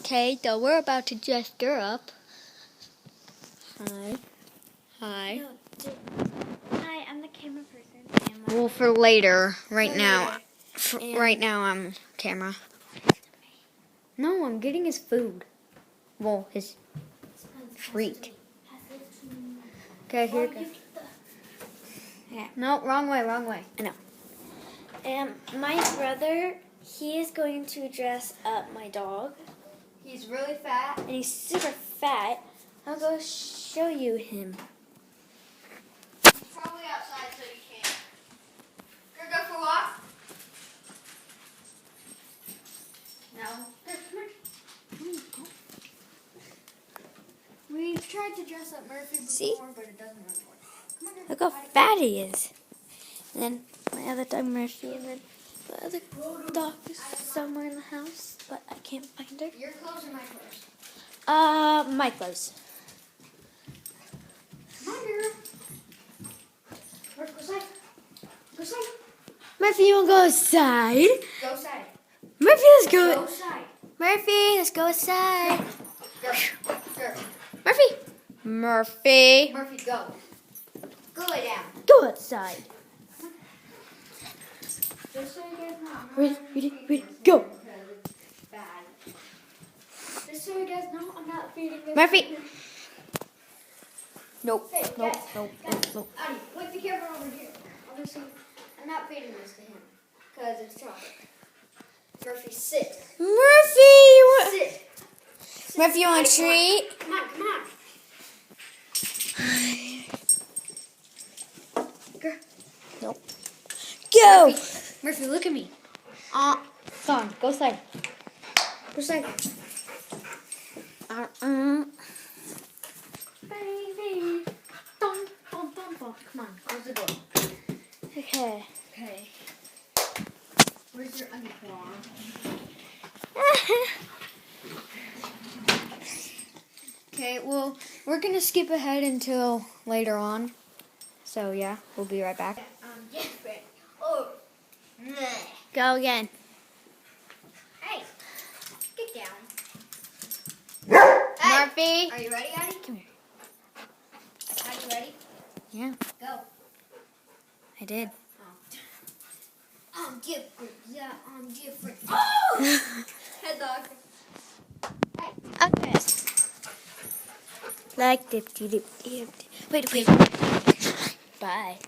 Okay, so we're about to dress her up. Hi. Hi. No, hi, I'm the camera person. Well, for later. Right now. Right now, I'm camera. No, I'm getting his food. Well, his treat. Okay, here you go. Yeah. No, wrong way, wrong way. I know. And my brother, he is going to dress up my dog. He's really fat. And he's super fat. I'll go show you him. He's probably outside, so you can't. Gonna go for a walk? No. We've tried to dress up Murphy before, but it doesn't really work. Come on, Look how fat he is. And then my other dog, Murphy, and then the other dog is somewhere in the house, but I can't find her. Your clothes or my clothes? My clothes. Come on, girl. Murphy, go side. Go side. Murphy, you want to go outside? Go side. Murphy, let's go. Go side. Murphy, let's go outside. Go. Go. Murphy. Murphy. Murphy, go. Go lay down. Go outside. Just so you guys know, I'm not Ready, go. bad. Just so you guys know, I'm not feeding this. Murphy. Nope. Hey, Nope, guys, nope, guys, nope, nope. Addie, put the camera over here. Obviously, I'm not feeding this to him because it's chocolate. Murphy, sit. Murphy. Sit. Murphy, you want a Addie, treat? Come on, come on. Girl. Nope. Go. Murphy, look at me. Come on, go side. Go side. Baby. Dun, dun, dun, dun. Come on, close the door. Okay. Okay. Where's your underclaw? Okay, well, we're going to skip ahead until later on. So, yeah, we'll be right back. Different. Oh. Go again. Hey, get down. Hey, Murphy. are you ready, Addie? Come here. Are you ready? Yeah, Go. I did. I'm different. Yeah, I'm different. Oh! Head dog. Okay. Like dip. Wait. Bye.